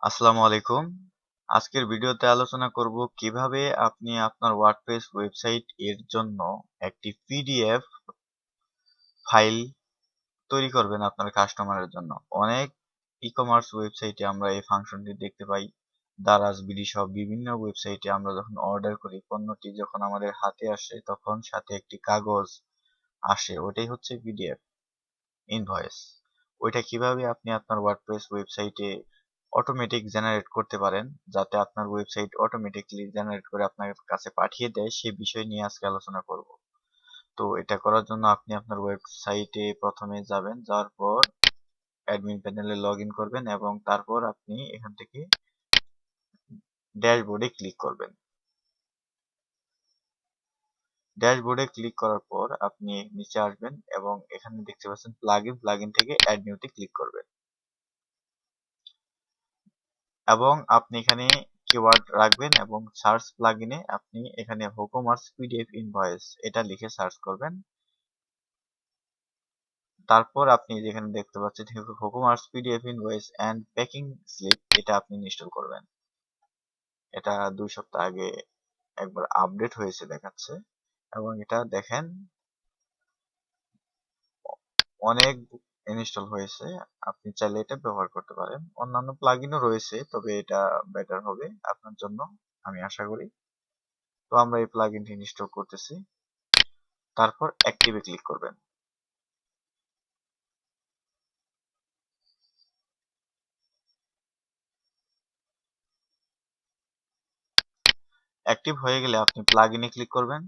আসসালামু আলাইকুম। আজকের ভিডিওতে আলোচনা করব কিভাবে আপনি আপনার ওয়ার্ডপ্রেস ওয়েবসাইট এর জন্য একটি পিডিএফ ফাইল তৈরি করবেন আপনার কাস্টমারের জন্য। অনেক ই-কমার্স ওয়েবসাইটে আমরা এই ফাংশনটি দেখতে পাই। দারাজ, বিডি সহ বিভিন্ন ওয়েবসাইটে আমরা যখন অর্ডার করি, পণ্যটি যখন আমাদের হাতে আসে তখন সাথে একটি কাগজ আসে, ওটাই হচ্ছে পিডিএফ ইনভয়েস। ওইটা কিভাবে আপনি আপনার ওয়ার্ডপ্রেস ওয়েবসাইটে অটোমেটিক জেনারেট করতে পারেন, যাতে আপনার ওয়েবসাইট অটোমেটিকলি জেনারেট করে আপনার কাছে পাঠিয়ে দেয়, সেই বিষয় নিয়ে আজকে আলোচনা করব। তো এটা করার জন্য আপনি আপনার ওয়েবসাইটে প্রথমে যাবেন, যাওয়ার পর অ্যাডমিন প্যানেলে লগ ইন করবেন এবং তারপর আপনি এখান থেকে ড্যাশবোর্ডে ক্লিক করবেন। ড্যাশবোর্ডে ক্লিক করার পর আপনি নিচে আসবেন এবং এখানে দেখতে পাচ্ছেন প্লাগইন থেকে অ্যাড নিউতে ক্লিক করবেন এবং আপনি এখানে কিওয়ার্ড রাখবেন এবং সার্চ প্লাগইনে আপনি এখানে WooCommerce পিডিএফ ইনভয়েস এটা লিখে সার্চ করবেন। তারপর আপনি যেখানে দেখতে পাচ্ছেন WooCommerce PDF invoice and packing slip, এটা আপনি ইনস্টল করবেন। এটা 2 সপ্তাহ আগে একবার আপডেট হয়েছে দেখাচ্ছে এবং এটা দেখেন অনেক ইনস্টল হয়েছে। আপনি চাইলে এটা ব্যবহার করতে পারেন। অন্যান্য প্লাগইনও রয়েছে, তবে এটা বেটার হবে আপনার জন্য, আমি আশা করি। তো আমরা এই প্লাগইনটি ইনস্টল করতেছি। তারপর অ্যাক্টিভে ক্লিক করবেন। অ্যাক্টিভ হয়ে গেলে আপনি প্লাগইনে ক্লিক করবেন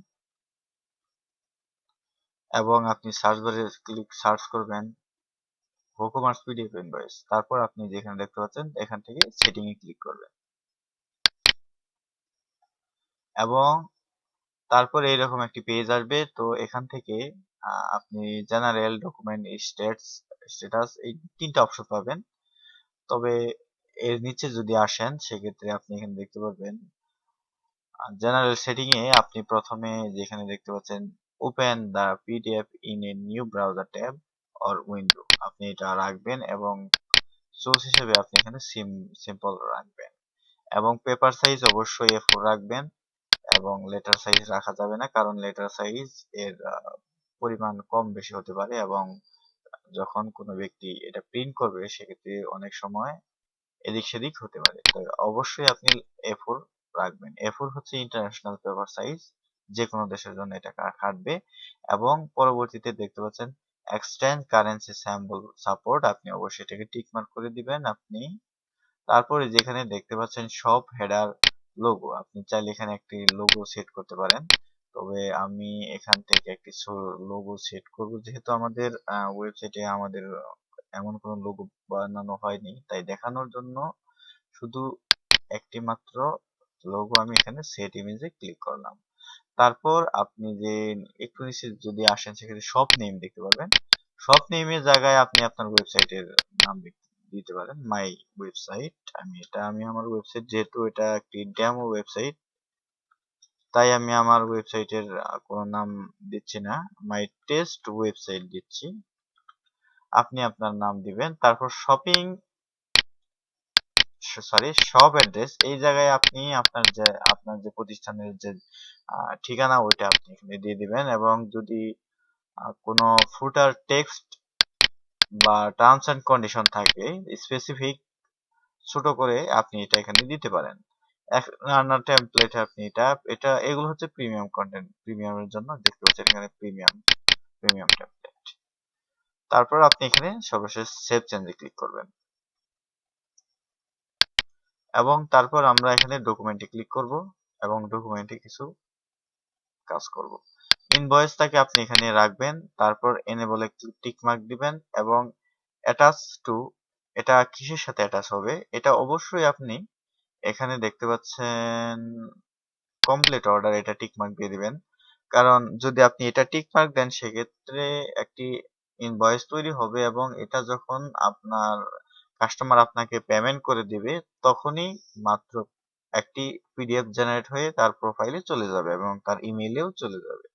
এবং আপনি সার্চ বারে সার্চ করবেন WooCommerce পিডিএফ ইনভয়েস। তারপর আপনি যেখানে দেখতে পাচ্ছেন এখান থেকে সেটিং এ ক্লিক করবেন এবং তারপর এইরকম একটি পেজ আসবে। তো এখান থেকে আপনি জেনারেল, ডকুমেন্ট, স্ট্যাটাস এই তিনটা অপশন পাবেন। তবে এর নিচে যদি আসেন সেক্ষেত্রে আপনি এখানে দেখতে পাবেন জেনারেল সেটিং এ আপনি প্রথমে যেখানে দেখতে পাচ্ছেন open the PDF in a new browser tab or window, আপনি এটা রাখবেন এবং সোর্স হিসেবে আপনি এখানে সিম্পল রাখবেন এবং পেপার সাইজ অবশ্যই A4 রাখবেন এবং লেটার সাইজ রাখা যাবে না, কারণ লেটার সাইজ এর পরিমাণ কম বেশি হতে পারে এবং যখন কোনো ব্যক্তি এটা প্রিন্ট করবে সেক্ষেত্রে অনেক সময় এদিক সেদিক হতে পারে। তো অবশ্যই আপনি A4 রাখবেন। A4 হচ্ছে ইন্টারন্যাশনাল পেপার সাইজ, যে কোনো দেশের জন্য এটা খাটবে। এবং পরবর্তীতে দেখতে পাচ্ছেন এক্সচেঞ্জ কারেন্সি স্যাম্পল সাপোর্ট, আপনি অবশ্যই এটাকে টিক মার্ক করে দিবেন। আপনি তারপরে যেখানে দেখতে পাচ্ছেন শপ হেডার লোগো, আপনি চাইলে এখানে একটি লোগো সেট করতে পারেন। তবে আমি এখান থেকে একটি লোগো সেট করব, যেহেতু আমাদের ওয়েবসাইটে আমাদের এমন কোনো লোগো বানানো হয়নি, তাই দেখানোর জন্য শুধু একটি মাত্র লোগো আমি এখানে সেট ইমেজে ক্লিক করলাম। তারপর আপনি যে একটু নিচে যদি আসেন সেখানে শপ নেম দেখতে পাবেন। শপ নেমের জায়গায় আপনি আপনার ওয়েবসাইটের নাম দিতে পারেন। মাই ওয়েবসাইট, আমি আমার ওয়েবসাইট, যেহেতু এটা একটি ডেমো ওয়েবসাইট, তাই আমি আমার ওয়েবসাইটের কোনো নাম দিচ্ছি না, মাই টেস্ট ওয়েবসাইট দিচ্ছি। আপনি আপনার নাম দিবেন। তারপর শপ অ্যাড্রেস, এই জায়গায় আপনি আপনার যে প্রতিষ্ঠানের যে ঠিকানা ওইটা আপনি এখানে দিয়ে দিবেন এবং যদি কোনো ফুটার টেক্সট বা টার্মস এন্ড কন্ডিশন থাকে স্পেসিফিক ছোট করে, আপনি এটা এখানে দিতে পারেন। রান্নার টেমপ্লেট আপনি এটা এগুলো হচ্ছে প্রিমিয়াম কন্টেন্ট, প্রিমিয়ামের জন্য দেখতে পাচ্ছেন এখানে প্রিমিয়াম টেমপ্লেট। তারপর আপনি এখানে সর্বশেষ সেভ চেঞ্জে ক্লিক করবেন এবং তারপর আমরা এখানে ডকুমেন্টে ক্লিক করব এবং ডকুমেন্টে কিছু কাজ করব। ইনভয়েসটাকে আপনি এখানে রাখবেন, তারপর এনেবলে টিক মার্ক দিবেন এবং অ্যাটাচ টু, এটা কিসের সাথে অ্যাটাচ হবে এটা অবশ্যই আপনি এখানে দেখতে পাচ্ছেন কমপ্লিট অর্ডার, এটা টিক মার্ক দিয়ে দিবেন। কারণ যদি আপনি এটা টিক মার্ক দেন সেক্ষেত্রে একটি ইনভয়েস তৈরি হবে এবং এটা যখন আপনার কাস্টমার আপনাকে পেমেন্ট করে দিবে তখনই মাত্র একটি পিডিএফ জেনারেট হয়ে তার প্রোফাইলে চলে যাবে এবং তার ইমেইলেও চলে যাবে।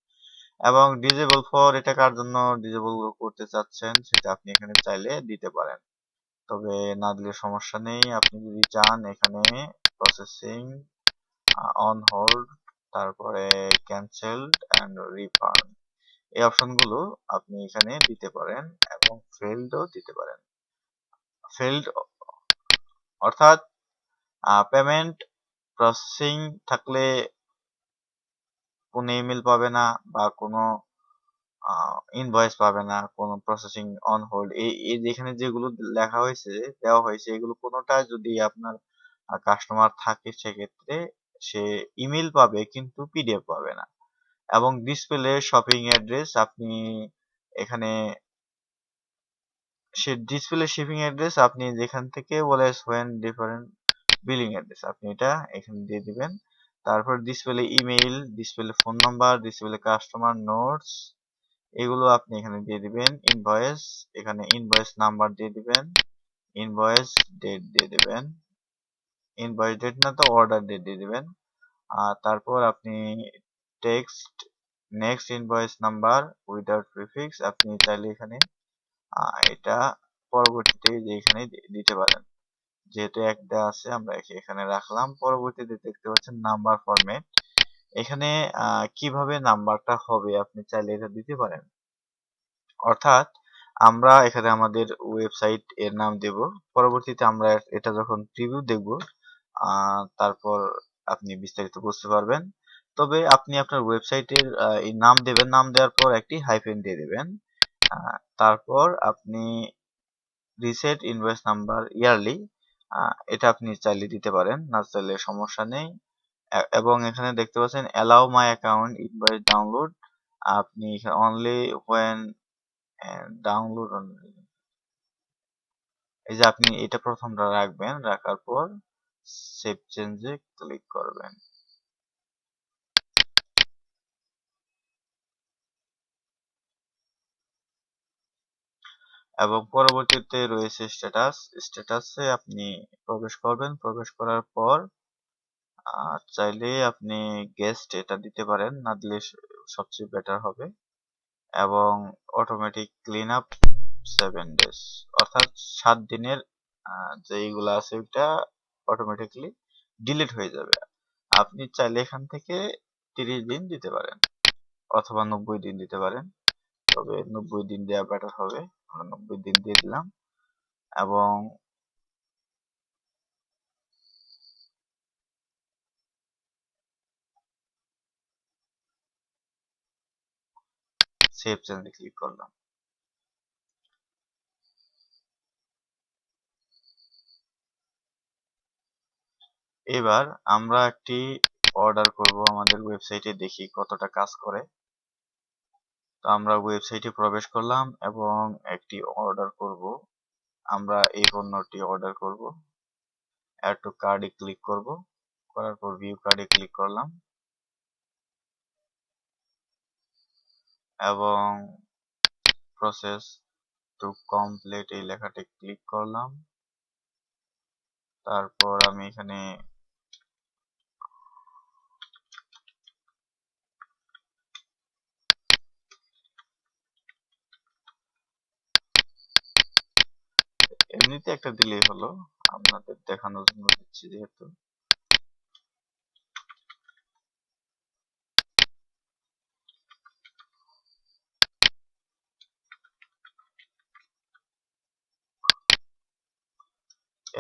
এবং ডিজেবল ফর, এটা কার জন্য ডিজেবল করতে চাচ্ছেন সেটা আপনি এখানে চাইলে দিতে পারেন। তবে না দিলে সমস্যা নেই। আপনি যদি চান এখানে প্রসেসিং, অন হোল্ড, তারপরে ক্যান্সেলড অ্যান্ড রিফান্ড, এই অপশনগুলো আপনি এখানে দিতে পারেন এবং ফেলডও দিতে পারেন। ফেলড অর্থাৎ পেমেন্ট প্রসেসিং থাকলে কোনো ইমেল পাবে না বা কোনো ইনভয়েস পাবে না, কোনো প্রসেসিং অন হোল্ড, এই যেখানে যেগুলো লেখা হয়েছে, দেওয়া হয়েছে, এগুলো কোনোটা যদি আপনার কাস্টমার থাকে সেক্ষেত্রে সে ইমেল পাবে কিন্তু পিডিএফ পাবে না। এবং ডিসপ্লে শপিং অ্যাড্রেস আপনি এখানে ডিসপ্লে শিপিং অ্যাড্রেস আপনি যেখান থেকে বলে হোয়েন ডিফারেন্ট বিলিং অ্যাড্রেস আপনি এটা এখানে দিয়ে দিবেন। তারপর display email, display phone number, display customer notes, এগুলো আপনি এখানে দিয়ে দিবেন। ইনভয়েস, এখানে ইনভয়েস নাম্বার দিয়ে দিবেন, ইনভয়েস ডেট দিয়ে দিবেন, ইনভয়েস ডেট না তো অর্ডার ডেট দিয়ে দিবেন। আর তারপর আপনি text next invoice number without prefix, আপনি চাইলে এখানে এটা পরবর্তীতে যে এখানে দিতে পারেন। যেহেতু এক দেওয়া আছে আমরা এখানে রাখলাম। পরবর্তীতে দেখতে পাচ্ছেন নাম্বার ফরম্যাট, এখানে কিভাবে নাম্বারটা হবে আপনি চাইলে এটা দিতে পারেন। অর্থাৎ আমরা এখানে আমাদের ওয়েবসাইট এর নাম দেব, পরবর্তীতে আমরা এটা যখন প্রিভিউ দেখব তারপর আপনি বিস্তারিত বুঝতে পারবেন। তবে আপনি আপনার ওয়েবসাইটের এই নাম দেবেন, নাম দেওয়ার পর একটি হাইফেন দিয়ে দেবেন। তারপর আপনি রিসেট ইনভয়েস নাম্বার ইয়ারলি, এটা আপনি চাইলে দিতে পারেন, না চাইলে সমস্যা নেই। এবং এখানে দেখতে পাচ্ছেন allow my account invoice download, আপনি অনলি হোয়েন ডাউনলোড, এই যে আপনি এটা প্রথমটা রাখবেন, রাখার পর সেভ চেঞ্জে ক্লিক করবেন। এবং পরবর্তীতে রয়েছে স্ট্যাটাস, স্ট্যাটাসে আপনি প্রবেশ করবেন। প্রবেশ করার পর চাইলে আপনি গেস্ট এটা দিতে পারেন, না দিলে সবচেয়ে বেটার হবে। এবং অটোমেটিক ক্লিন আপ 7 ডেজ, অর্থাৎ 7 দিনের যেইগুলো আছে ওইটা অটোমেটিকলি ডিলিট হয়ে যাবে। আপনি চাইলে এখান থেকে 30 দিন দিতে পারেন অথবা 90 দিন দিতে পারেন, তবে 90 দিন দেওয়া বেটার হবে। আমরা 90 দিন দিয়ে দিলাম এবং সেভ চেঞ্জে ক্লিক করলাম। এবার আমরা একটি অর্ডার করব আমাদের ওয়েবসাইটে, দেখি কতটা কাজ করে। তো আমরা ওয়েবসাইটে প্রবেশ করলাম এবং একটি অর্ডার করব। আমরা এই পণ্যটি অর্ডার করব। অ্যাড টু কার্ডে ক্লিক করব, করার পর ভিউ কার্ডে ক্লিক করলাম এবং প্রসেস টু কমপ্লিট এই লেখাটি ক্লিক করলাম। তারপর আমি এখানে এমনিতে একটা দিলেই হলো, আপনাদের দেখানোর জন্য দিচ্ছি যেহেতু।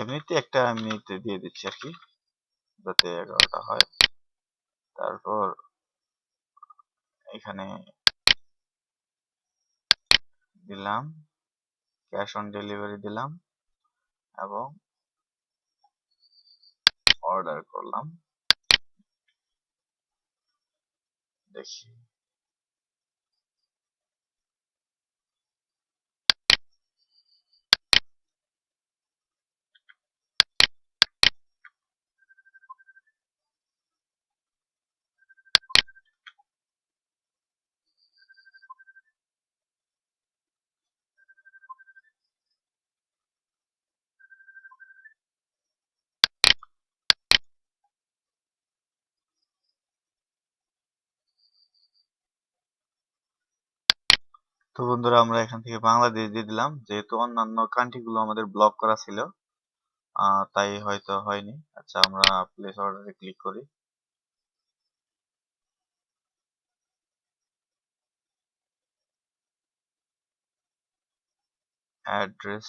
এমনিতে একটা এমনিতে দিয়ে দিচ্ছি আর কি, যাতে 11টা হয়। তারপর এখানে দিলাম, ক্যাশ অন ডেলিভারি দিলাম এবং অর্ডার করলাম। দেখি তো বন্ধুরা আমরা এখান থেকে বাংলাদেশ দিয়ে দিলাম, যেহেতু অন্যান্য কান্ট্রি গুলো আমাদের ব্লক করা ছিল, তাই হয়তো হয়নি। আচ্ছা, আমরা প্লেস অর্ডারে ক্লিক করি। অ্যাড্রেস,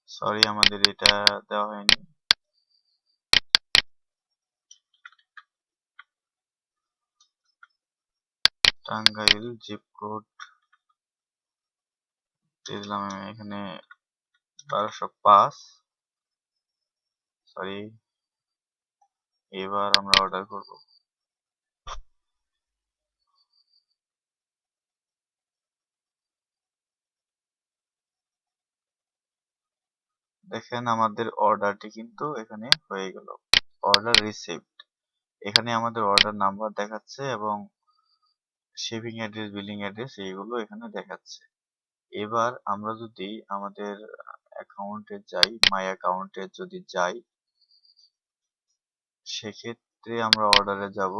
সরি আমাদের এটা দেওয়া হয়নি। টাঙ্গাইল জিপ কোড দিয়ে দিলাম আমি এখানে 1205। সরি, এবার আমরা অর্ডার করব। দেখেন আমাদের অর্ডারটি কিন্তু এখানে হয়ে গেল। অর্ডার রিসিভড, এখানে আমাদের অর্ডার নাম্বার দেখাচ্ছে এবং শিপিং অ্যাড্রেস, বিলিং অ্যাড্রেস এইগুলো এখানে দেখাচ্ছে। এবার আমরা যদি আমাদের অ্যাকাউন্টে যাই, মাই অ্যাকাউন্টে যদি যাই, সেক্ষেত্রে আমরা অর্ডারে যাব।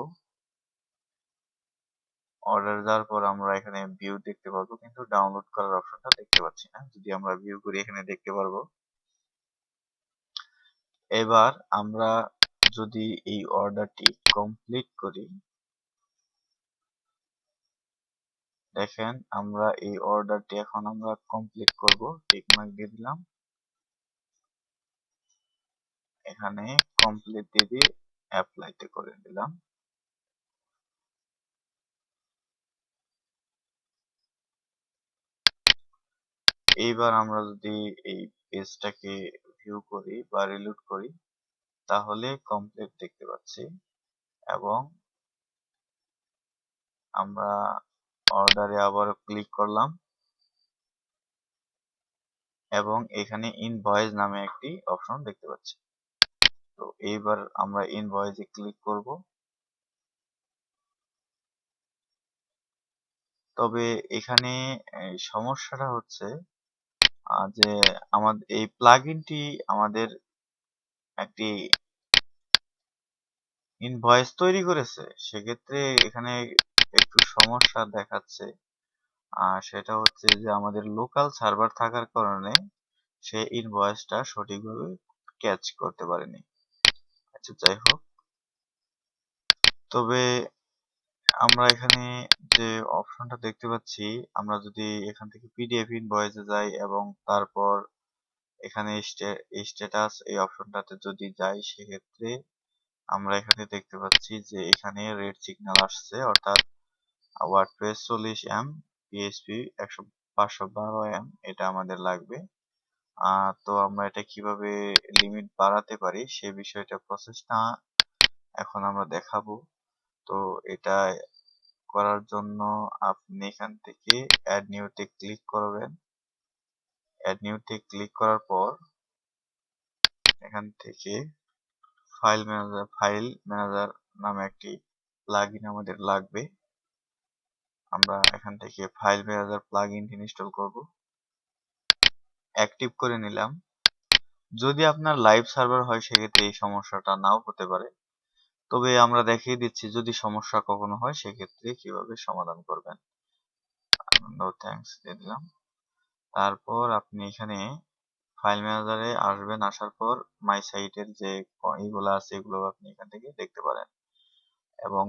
অর্ডার যাওয়ার পর আমরা এখানে ভিউ দেখতে পারবো, কিন্তু ডাউনলোড করার অপশনটা দেখতে পাচ্ছি না। যদি আমরা ভিউ করি এখানে দেখতে পারবো। এবার আমরা যদি এই অর্ডারটি কমপ্লিট করি, দেখেন আমরা এই অর্ডারটি এখন আমরা কমপ্লিট করব। টিক মার্ক দিয়ে দিলাম, এখানে কমপ্লিট দিয়ে অ্যাপ্লাইতে করে দিলাম। এইবার আমরা যদি এই পেজটাকে ভিউ করি বা রিলোড করি, তাহলে কমপ্লিট দেখতে পাচ্ছি এবং আমরা অর্ডারে আবার ক্লিক করলাম এবং এখানে ইনভয়েস নামে একটি অপশন দেখতে পাচ্ছি। তো এইবার আমরা ইনভয়েসে ক্লিক করব। তবে এখানে এই সমস্যাটা হচ্ছে যে আমাদের এই প্লাগইনটি আমাদের একটি ইনভয়েস তৈরি করেছে, সেক্ষেত্রে এখানে একটু সমস্যা দেখাচ্ছে। সেটা হচ্ছে যে আমাদের লোকাল সার্ভার থাকার কারণে সে ইনভয়েসটা সঠিকভাবে ক্যাচ করতে পারেনি। আচ্ছা, যাই হোক, তবে আমরা এখানে যে অপশনটা দেখতে পাচ্ছি, আমরা যদি এখান থেকে পিডিএফ ইনভয়েসে যাই এবং তারপর এখানে স্ট্যাটাস এই অপশনটাতে যদি যাই, সেক্ষেত্রে আমরা এখানে দেখতে পাচ্ছি যে এখানে রেড সিগন্যাল আসছে, অর্থাৎ ওয়ার্ডপ্রেস 40M, পিএইচপি 512M এটা আমাদের লাগবে। তো আমরা এটা কিভাবে লিমিট বাড়াতে পারি সে বিষয়টা, প্রসেসটা এখন আমরা দেখাবো। তো এটা করার জন্য আপনি এখান থেকে অ্যাড নিউতে ক্লিক করবেন। অ্যাড নিউতে ক্লিক করার পর এখান থেকে ফাইল ম্যানেজার নামে একটি প্লাগইন আমাদের লাগবে। আমরা এখান থেকে ফাইল ম্যানেজার প্লাগইনটি ইনস্টল করব, অ্যাক্টিভ করে নিলাম। যদি আপনার লাইভ সার্ভার হয় সেক্ষেত্রে এই সমস্যাটা নাও হতে পারে, তবে আমরা দেখিয়ে দিচ্ছি যদি সমস্যা কখনো হয় সেক্ষেত্রে কিভাবে সমাধান করবেন। নো থ্যাঙ্কস দিয়ে দিলাম। তারপর আপনি এখানে ফাইল ম্যানেজারে আসবেন, আসার পর মাই সাইটের যে এইগুলো আছে এগুলো আপনি এখান থেকে দেখতে পারেন এবং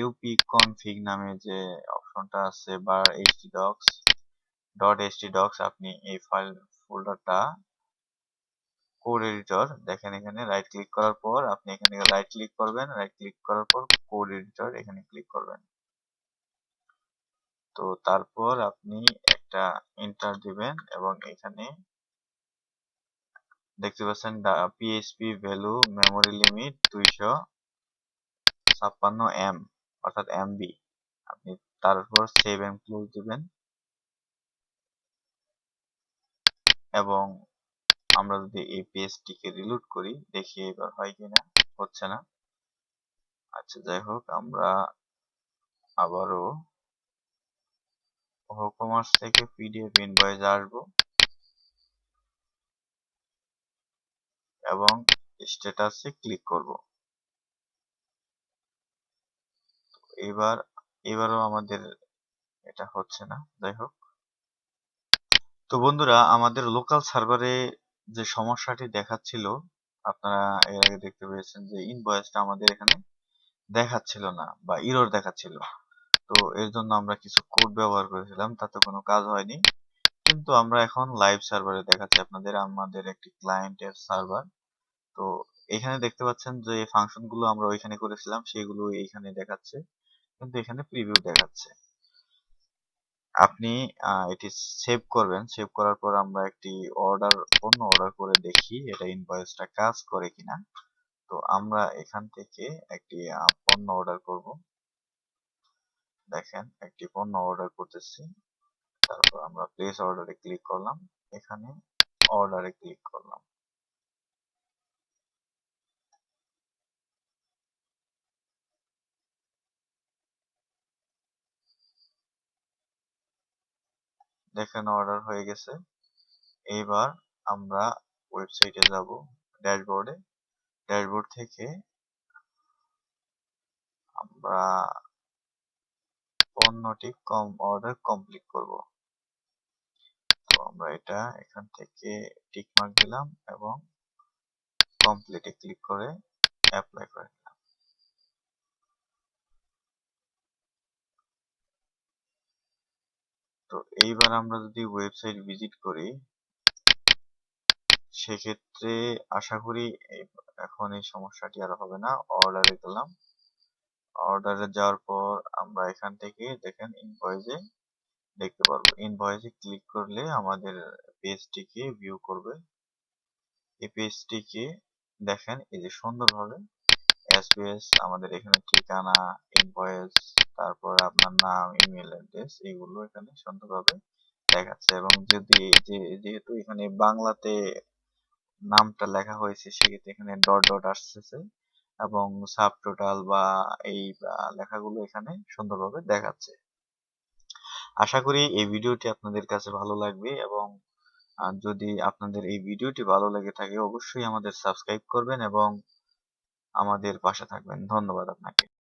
wp config নামে যে অপশনটা আছে বা htdocs আপনি এই ফাইল ফোল্ডারটা কোড এডিটর, দেখেন এখানে রাইট ক্লিক করার পর আপনি এখান থেকে রাইট ক্লিক করবেন, রাইট ক্লিক করার পর কোড এডিটর এখানে ক্লিক করবেন। তো তারপর আপনি একটা এন্টার দিবেন এবং এখানে দেখতে পাচ্ছেন PHP value memory limit 256M অর্থাৎ এমবি। আপনি তারপর সেভ এন্ড ক্লোজ দিবেন এবং আমরা যদি এই পেজটিকে রিলোড করি, দেখি এবার হয় কিনা। হচ্ছে না। আচ্ছা, যাই হোক, আমরা আবারও WooCommerce থেকে পিডিএফ ইনভয়েস আসবো। এবং স্ট্যাটাসে ক্লিক করব। এবারও আমাদের এটা হচ্ছে না, যাই হোক। তো বন্ধুরা, আমাদের লোকাল সার্ভারে যে সমস্যাটি দেখাচ্ছিল, আপনারা এর আগে দেখতে পেয়েছেন যে ইনভয়েসটা আমাদের এখানে দেখাচ্ছিল না বা এরর দেখাচ্ছিল। তো এর জন্য আমরা কিছু কোড ব্যবহার করেছিলাম, তাতে কোনো কাজ হয়নি। কিন্তু আমরা এখন লাইভ সার্ভারে দেখাচ্ছি আপনাদের, আমাদের একটি ক্লায়েন্টের সার্ভার। তো এখানে দেখতে পাচ্ছেন যে ফাংশন গুলো আমরা ওইখানে করেছিলাম সেগুলো এইখানে দেখাচ্ছে, কিন্তু এখানে প্রিভিউ দেখাচ্ছে। আপনি এটি সেভ করবেন, সেভ করার পর আমরা একটি পণ্য অর্ডার করে দেখি এটা ইনভয়েসটা কাজ করে কিনা। তো আমরা এখান থেকে একটি পণ্য অর্ডার করব। দেখেন, একটি পণ্য অর্ডার করতেছি। তারপর আমরা প্লেস অর্ডারে ক্লিক করলাম, এখানে অর্ডারে ক্লিক করলাম। দেখেন অর্ডার হয়ে গেছে। এইবার আমরা ওয়েবসাইটে যাব, ড্যাশবোর্ডে। ড্যাশবোর্ড থেকে আমরা পণ্যটি অর্ডার কমপ্লিট করব। তো আমরা এটা এখান থেকে টিক মার্ক দিলাম এবং কমপ্লিটে ক্লিক করে অ্যাপ্লাই করে দিলাম। তো এইবার আমরা যদি ওয়েবসাইট ভিজিট করি, সেক্ষেত্রে আশা করি এখন এই সমস্যাটি আর হবে না। অর্ডারে গেলাম, অর্ডারে যাওয়ার পর আমরা এখান থেকে দেখেন ইনভয়েসে দেখতে পারবো। ইনভয়েসে ক্লিক করলে আমাদের পেজটিকে ভিউ করবে। এই পেজটিকে দেখেন, এই যে সুন্দরভাবে এসপিএস, আমাদের এখানে ঠিকানা, ইনভয়েস, তারপর আপনার নাম, ইমেল অ্যাড্রেস, এগুলো এখানে সুন্দরভাবে দেখাচ্ছে। এবং যদি যেহেতু এখানে বাংলাতে নামটা লেখা হয়েছে, সেক্ষেত্রে এখানে ডট ডট আসতেছে এবং সাব টোটাল বা এই লেখাগুলো এখানে সুন্দরভাবে দেখাচ্ছে। আশা করি এই ভিডিওটি আপনাদের কাছে ভালো লাগবে, এবং যদি আপনাদের এই ভিডিওটি ভালো লেগে থাকে অবশ্যই আমাদের সাবস্ক্রাইব করবেন এবং আমাদের পাশে থাকবেন। ধন্যবাদ আপনাকে।